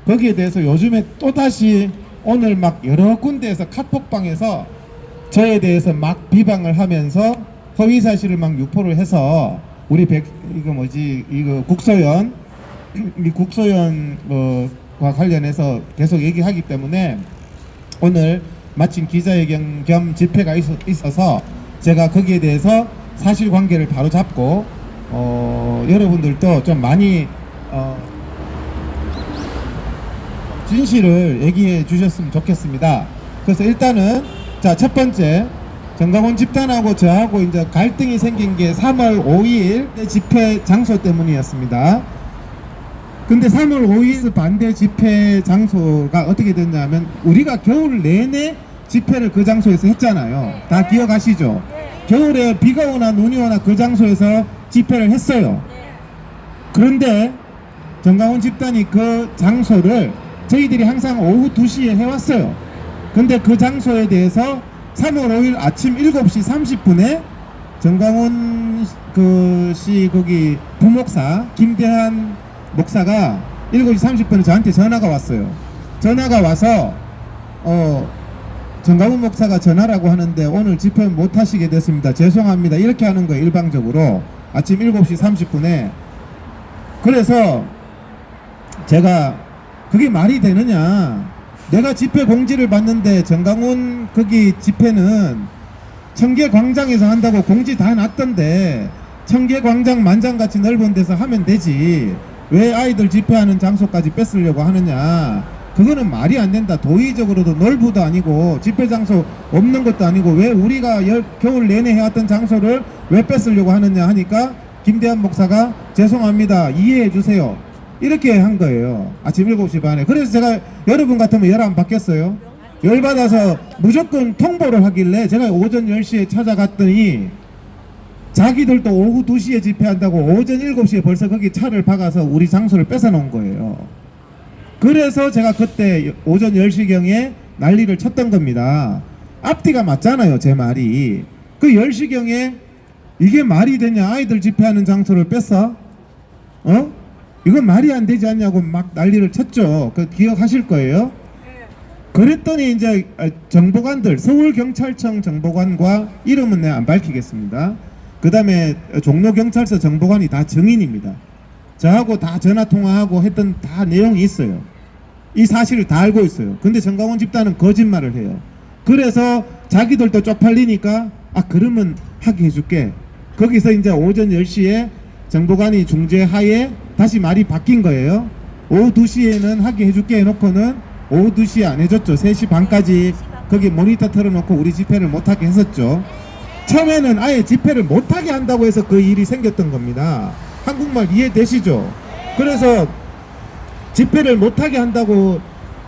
거기에 대해서 요즘에 또다시 오늘 막 여러 군데에서 카톡방에서 저에 대해서 막 비방을 하면서 허위 사실을 막 유포를 해서 우리 이거 국소연 이 국소연과 관련해서 계속 얘기하기 때문에 오늘 마침 기자회견 겸 집회가 있어서 제가 거기에 대해서 사실관계를 바로 잡고 여러분들도 좀 많이 진실을 얘기해 주셨으면 좋겠습니다. 그래서 일단은 자, 첫 번째 정강훈 집단하고 저하고 이제 갈등이 생긴 게 3월 5일 집회 장소 때문이었습니다. 근데 3월 5일 반대 집회 장소가 어떻게 됐냐면 우리가 겨울 내내 집회를 그 장소에서 했잖아요. 다 기억하시죠? 겨울에 비가 오나 눈이 오나 그 장소에서 집회를 했어요. 그런데 정강훈 집단이 그 장소를 저희들이 항상 오후 2시에 해왔어요. 근데 그 장소에 대해서 3월 5일 아침 7시 30분에 정강훈 씨 거기 부목사 김대한 목사가 7시 30분에 저한테 전화가 왔어요. 전화가 와서 정강훈 목사가 전화라고 하는데 오늘 집회 못 하시게 됐습니다. 죄송합니다. 이렇게 하는 거예요. 일방적으로 아침 7시 30분에. 그래서 제가 그게 말이 되느냐, 내가 집회 공지를 받는데 정강훈 거기 집회는 청계광장에서 한다고 공지 다 놨던데 청계광장 만장같이 넓은 데서 하면 되지 왜 아이들 집회하는 장소까지 뺏으려고 하느냐. 그거는 말이 안 된다. 도의적으로도 넓어도 아니고 집회 장소 없는 것도 아니고 왜 우리가 겨울 내내 해왔던 장소를 왜 뺏으려고 하느냐 하니까 김대한 목사가 죄송합니다. 이해해 주세요. 이렇게 한 거예요. 아침 7시 반에. 그래서 제가 여러분 같으면 열 안 받겠어요? 열받아서 무조건 통보를 하길래 제가 오전 10시에 찾아갔더니 자기들도 오후 2시에 집회한다고 오전 7시에 벌써 거기 차를 박아서 우리 장소를 뺏어 놓은 거예요. 그래서 제가 그때 오전 10시경에 난리를 쳤던 겁니다. 앞뒤가 맞잖아요, 제 말이. 그 10시경에 이게 말이 되냐, 아이들 집회하는 장소를 뺐어? 이건 말이 안 되지 않냐고 막 난리를 쳤죠. 그 기억하실 거예요. 그랬더니 이제 정보관들, 서울경찰청 정보관과 이름은 내가 안 밝히겠습니다. 그 다음에 종로경찰서 정보관이 다 증인입니다. 저하고 다 전화통화하고 했던 다 내용이 있어요. 이 사실을 다 알고 있어요. 근데 정강훈 집단은 거짓말을 해요. 그래서 자기들도 쪽팔리니까 그러면 하게 해줄게. 거기서 이제 오전 10시에 정보관이 중재하에 다시 말이 바뀐 거예요. 오후 2시에는 하게 해줄게 해놓고는 오후 2시에 안 해줬죠. 3시 반까지 거기 모니터 틀어놓고 우리 집회를 못하게 했었죠. 처음에는 아예 집회를 못하게 한다고 해서 그 일이 생겼던 겁니다. 한국말 이해되시죠? 그래서 집회를 못하게 한다고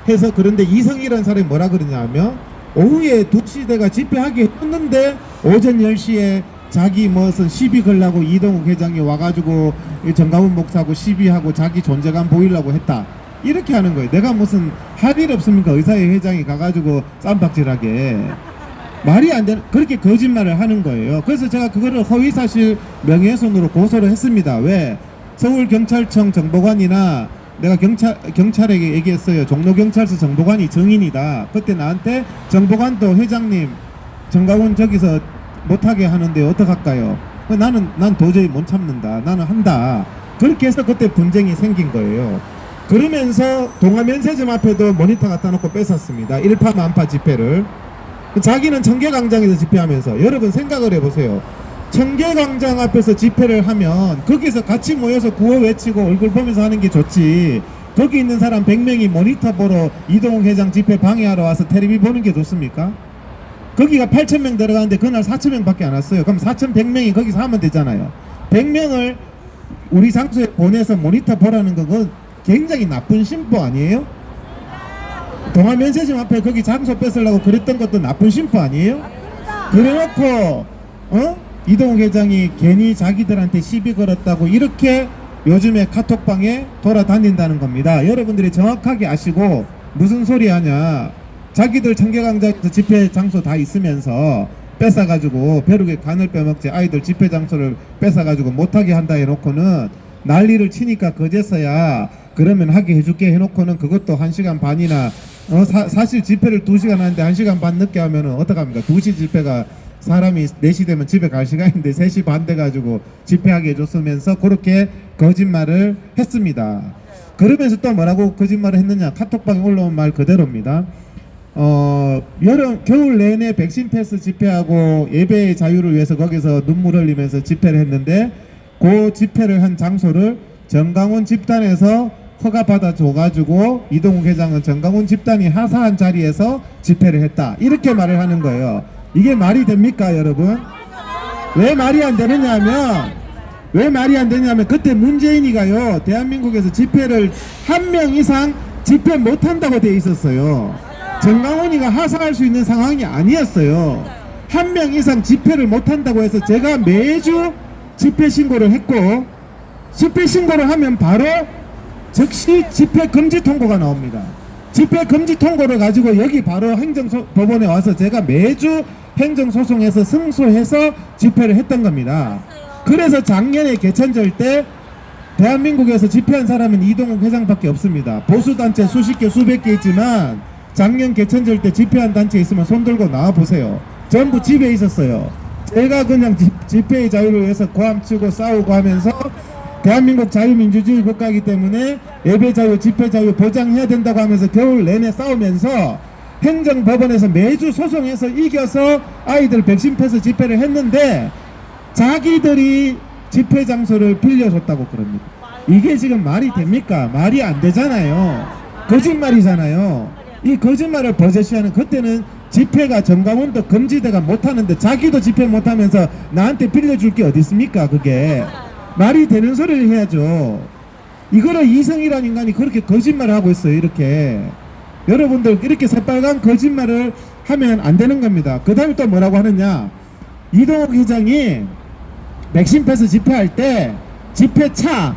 해서. 그런데 이성이라는 사람이 뭐라 그러냐면 오후에 2시대가 집회하게 했는데 오전 10시에 자기 무슨 시비 걸라고 이동욱 회장이 와가지고 정강훈 목사하고 시비하고 자기 존재감 보이려고 했다. 이렇게 하는 거예요. 내가 무슨 할 일 없습니까? 의사회 회장이 가가지고 쌈박질하게. 말이 안 되는, 그렇게 거짓말을 하는 거예요. 그래서 제가 그거를 허위사실 명예훼손으로 고소를 했습니다. 왜? 서울경찰청 정보관이나 내가 경찰에게 얘기했어요. 종로경찰서 정보관이 증인이다. 그때 나한테 정보관도 회장님 정강훈 저기서 못하게 하는데 어떡할까요? 난 도저히 못 참는다. 나는 한다. 그렇게 해서 그때 분쟁이 생긴 거예요. 그러면서 동아면세점 앞에도 모니터 갖다 놓고 뺏었습니다. 일파만파 집회를. 자기는 청계광장에서 집회하면서, 여러분 생각을 해보세요. 청계광장 앞에서 집회를 하면 거기서 같이 모여서 구호 외치고 얼굴 보면서 하는 게 좋지, 거기 있는 사람 100명이 모니터 보러 이동욱 회장 집회 방해하러 와서 텔레비 보는 게 좋습니까? 거기가 8,000명 들어가는데 그날 4,000명 밖에 안 왔어요. 그럼 4,100명이 거기서 하면 되잖아요. 100명을 우리 장소에 보내서 모니터 보라는 건 굉장히 나쁜 심보 아니에요? 동아면세점 앞에 거기 장소 뺏으려고 그랬던 것도 나쁜 심보 아니에요? 그래놓고 이동욱 회장이 괜히 자기들한테 시비 걸었다고 이렇게 요즘에 카톡방에 돌아다닌다는 겁니다. 여러분들이 정확하게 아시고 무슨 소리 하냐. 자기들 청계광장에서 집회 장소 다 있으면서 뺏어가지고 벼룩에 간을 빼먹지 아이들 집회 장소를 뺏어가지고 못하게 한다 해놓고는 난리를 치니까 그제서야 그러면 하게 해줄게 해놓고는 그것도 1시간 반이나 사실 집회를 2시간 하는데 1시간 반 늦게 하면은 어떡합니까? 2시 집회가 사람이 4시 되면 집에 갈 시간인데 3시 반 돼가지고 집회하게 해줬으면서 그렇게 거짓말을 했습니다. 그러면서 또 뭐라고 거짓말을 했느냐? 카톡방에 올라온 말 그대로입니다. 겨울 내내 백신 패스 집회하고 예배의 자유를 위해서 거기서 눈물 흘리면서 집회를 했는데 그 집회를 한 장소를 정강훈 집단에서 허가 받아 줘가지고 이동욱 회장은 정강훈 집단이 하사한 자리에서 집회를 했다, 이렇게 말을 하는 거예요. 이게 말이 됩니까, 여러분? 왜 말이 안 되느냐면 그때 문재인이가요, 대한민국에서 집회를 1명 이상 집회 못한다고 돼 있었어요. 정강훈이가 하사할 수 있는 상황이 아니었어요. 1명 이상 집회를 못한다고 해서 제가 매주 집회 신고를 했고, 집회 신고를 하면 바로 즉시 집회 금지 통보가 나옵니다. 집회 금지 통보를 가지고 여기 바로 행정법원에 와서 제가 매주 행정소송에서 승소해서 집회를 했던 겁니다. 그래서 작년에 개천절 때 대한민국에서 집회한 사람은 이동욱 회장밖에 없습니다. 보수단체 수십 개 수백 개 있지만 작년 개천절 때 집회한 단체 있으면 손 들고 나와보세요. 전부 집에 있었어요. 제가 그냥 집회의 자유를 위해서 고함치고 싸우고 하면서 대한민국 자유민주주의 국가이기 때문에 예배 자유, 집회 자유 보장해야 된다고 하면서 겨울 내내 싸우면서 행정법원에서 매주 소송해서 이겨서 아이들 백신 패스 집회를 했는데 자기들이 집회 장소를 빌려줬다고 그럽니다. 이게 지금 말이 됩니까? 말이 안 되잖아요. 거짓말이잖아요. 이 거짓말을 버젓이하는, 그때는 집회가 정강훈도 금지대가 못하는데 자기도 집회 못하면서 나한테 빌려줄 게 어디 있습니까? 그게 말이 되는 소리를 해야죠. 이거를 이성이라는 인간이 그렇게 거짓말을 하고 있어요. 이렇게 여러분들 이렇게 새빨간 거짓말을 하면 안 되는 겁니다. 그 다음에 또 뭐라고 하느냐, 이동욱 회장이 백신 패스 집회할 때 집회차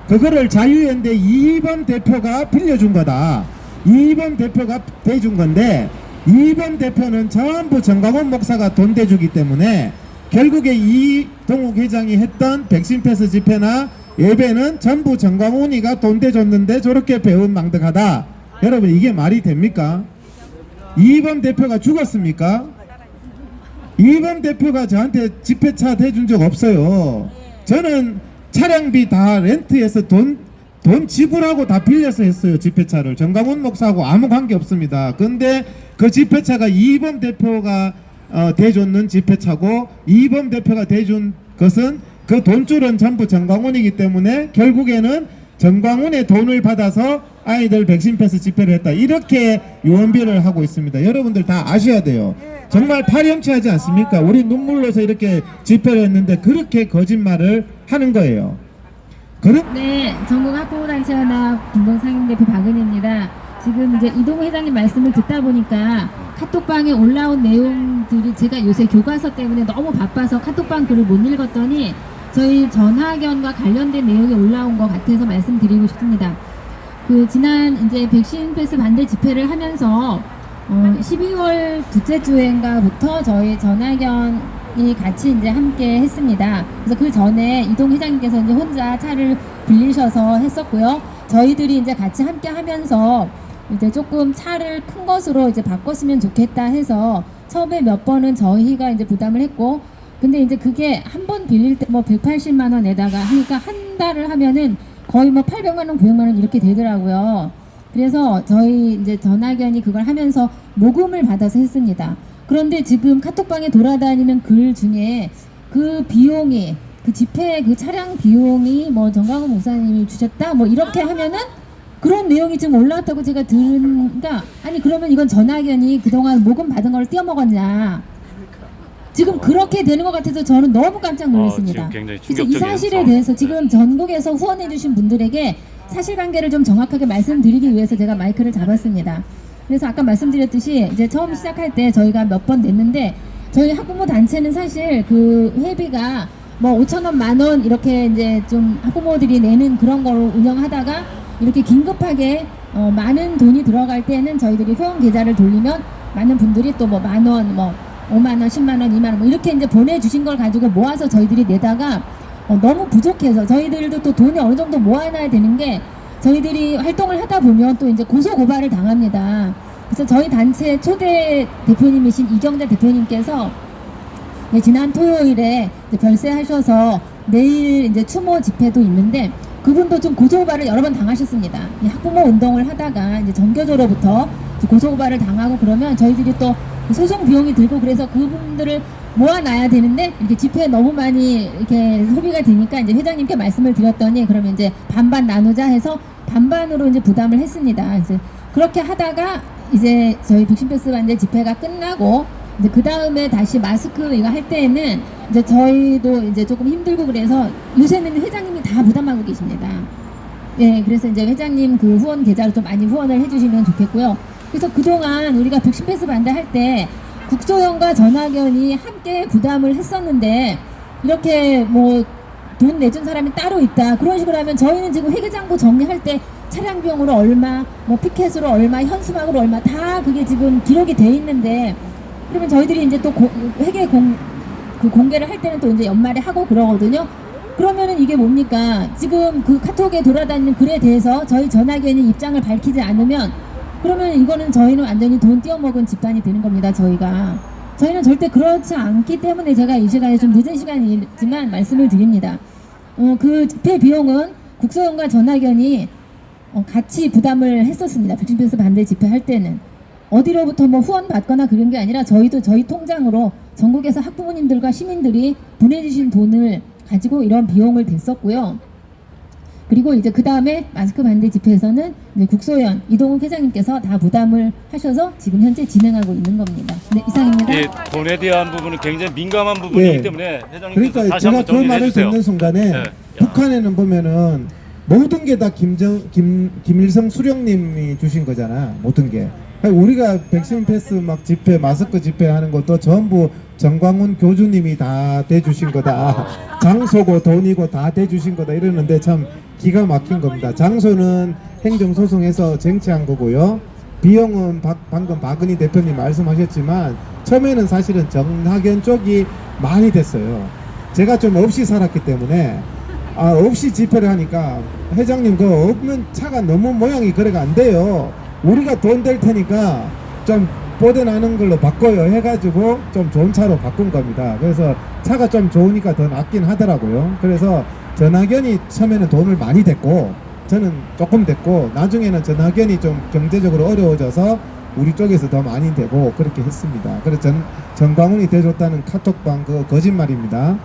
그거를 자유연대 이번 대표가 빌려준 거다, 이번 대표가 대준 건데 이번 대표는 전부 정강훈 목사가 돈 대주기 때문에 결국에 이동욱 회장이 했던 백신 패스 집회나 예배는 전부 정강훈이가 돈 대줬는데 저렇게 배은망덕하다. 여러분 이게 말이 됩니까? 이번 대표가 죽었습니까? 이번 대표가 저한테 집회차 대준 적 없어요. 저는 차량비 다 렌트해서 돈 지불하고 다 빌려서 했어요. 집회차를 정강훈 목사하고 아무 관계 없습니다. 근데 그 집회차가 이범 대표가 대줬는 집회차고 이범 대표가 대준 것은 그 돈줄은 전부 정강훈이기 때문에 결국에는 정강훈의 돈을 받아서 아이들 백신 패스 집회를 했다, 이렇게 유언비어를 하고 있습니다. 여러분들 다 아셔야 돼요. 정말 파렴치하지 않습니까? 우리 눈물로서 이렇게 집회를 했는데 그렇게 거짓말을 하는 거예요. 네, 전국학부모단체연합 공동상임대표 박은혜입니다. 지금 이제 이동욱 회장님 말씀을 듣다 보니까 카톡방에 올라온 내용들이, 제가 요새 교과서 때문에 너무 바빠서 카톡방 글을 못 읽었더니 저희 전학연과 관련된 내용이 올라온 것 같아서 말씀드리고 싶습니다. 지난 이제 백신 패스 반대 집회를 하면서 12월 둘째 주인가부터 저희 전학연이 같이 이제 함께 했습니다. 그래서 그 전에 이동 회장님께서 이제 혼자 차를 빌리셔서 했었고요. 저희들이 이제 같이 함께 하면서 이제 조금 차를 큰 것으로 이제 바꿨으면 좋겠다 해서 처음에 몇 번은 저희가 이제 부담을 했고, 근데 이제 그게 한 번 빌릴 때 뭐 180만 원에다가 하니까 한 달을 하면은 거의 뭐 800만 원, 900만 원 이렇게 되더라고요. 그래서 저희 이제 전학연이 그걸 하면서 모금을 받아서 했습니다. 그런데 지금 카톡방에 돌아다니는 글 중에 그 비용이, 그 집회 그 차량 비용이 뭐 정강훈 목사님이 주셨다 뭐 이렇게 하면은 그런 내용이 지금 올라왔다고 제가 들으니까, 아니 그러면 이건 전학연이 그동안 모금 받은 걸 띄어먹었냐, 지금 그렇게 되는 것 같아서 저는 너무 깜짝 놀랐습니다. 그래서 이 사실에 대해서 지금 전국에서 후원해 주신 분들에게 사실관계를 좀 정확하게 말씀드리기 위해서 제가 마이크를 잡았습니다. 그래서 아까 말씀드렸듯이 이제 처음 시작할 때 저희가 몇 번 냈는데, 저희 학부모 단체는 사실 그 회비가 뭐 5,000원, 만원 이렇게 이제 좀 학부모들이 내는 그런 거로 운영하다가 이렇게 긴급하게 많은 돈이 들어갈 때는 저희들이 회원 계좌를 돌리면 많은 분들이 또 뭐 만원, 뭐 5만원, 10만원, 2만원 뭐 이렇게 이제 보내주신 걸 가지고 모아서 저희들이 내다가 너무 부족해서 저희들도 또 돈이 어느 정도 모아놔야 되는 게 저희들이 활동을 하다 보면 또 이제 고소 고발을 당합니다. 그래서 저희 단체 초대 대표님이신 이경자 대표님께서 지난 토요일에 이제 별세하셔서 내일 이제 추모 집회도 있는데 그분도 좀 고소고발을 여러 번 당하셨습니다. 이 학부모 운동을 하다가 이제 전교조로부터 고소고발을 당하고 그러면 저희들이 또 소송 비용이 들고 그래서 그분들을 모아놔야 되는데 이렇게 집회에 너무 많이 이렇게 소비가 되니까 이제 회장님께 말씀을 드렸더니 그러면 이제 반반 나누자 해서 반반으로 이제 부담을 했습니다. 이제 그렇게 하다가 이제 저희 백신패스 반대 집회가 끝나고 이제 그 다음에 다시 마스크 이거 할 때에는 이제 저희도 이제 조금 힘들고 그래서 요새는 회장님이 다 부담하고 계십니다. 예, 그래서 이제 회장님 그 후원 계좌로 좀 많이 후원을 해주시면 좋겠고요. 그래서 그동안 우리가 백신패스 반대할 때 국소연과 전학연이 함께 부담을 했었는데 이렇게 뭐 돈 내준 사람이 따로 있다 그런 식으로 하면 저희는 지금 회계장부 정리할 때 차량 비용으로 얼마, 뭐 피켓으로 얼마, 현수막으로 얼마 다 그게 지금 기록이 돼 있는데 그러면 저희들이 이제 또 회계 공개를 할 때는 또 이제 연말에 하고 그러거든요. 그러면은 이게 뭡니까? 지금 그 카톡에 돌아다니는 글에 대해서 저희 전학연이 입장을 밝히지 않으면 그러면 이거는 저희는 완전히 돈 띄어먹은 집단이 되는 겁니다. 저희는 절대 그렇지 않기 때문에 제가 이 시간에 좀 늦은 시간이지만 말씀을 드립니다. 그 집회 비용은 국소연과 전학연이 같이 부담을 했었습니다. 백신패스 반대 집회 할 때는 어디로부터 뭐 후원 받거나 그런 게 아니라 저희도 저희 통장으로 전국에서 학부모님들과 시민들이 보내주신 돈을 가지고 이런 비용을 댔었고요. 그리고 이제 그 다음에 마스크 반대 집회에서는 이제 국소연 이동욱 회장님께서 다 부담을 하셔서 지금 현재 진행하고 있는 겁니다. 네, 이상입니다. 예, 돈에 대한 부분은 굉장히 민감한 부분이기 예. 때문에 회장님께서 그러니까 다시 제가 한번 그 정리해 말을 주세요. 듣는 순간에 예. 북한에는 보면은 모든 게 다 김일성 수령님이 주신 거잖아. 모든 게. 우리가 백신 패스 막 집회, 마스크 집회 하는 것도 전부 정광훈 교주님이 다 대주신 거다. 장소고 돈이고 다 대주신 거다 이러는데 참 기가 막힌 겁니다. 장소는 행정소송에서 쟁취한 거고요. 비용은 방금 박은희 대표님 말씀하셨지만 처음에는 사실은 전학연 쪽이 많이 됐어요. 제가 좀 없이 살았기 때문에 없이 집회를 하니까 회장님 그거 없는 차가 너무 모양이 그래가 안 돼요. 우리가 돈 될 테니까 좀 뽀대나는 걸로 바꿔요 해가지고 좀 좋은 차로 바꾼 겁니다. 그래서 차가 좀 좋으니까 더 낫긴 하더라고요. 그래서 전학연이 처음에는 돈을 많이 댔고 저는 조금 댔고 나중에는 전학연이 좀 경제적으로 어려워져서 우리 쪽에서 더 많이 대고 그렇게 했습니다. 그래서 전광훈이 대줬다는 카톡방 그거 거짓말입니다.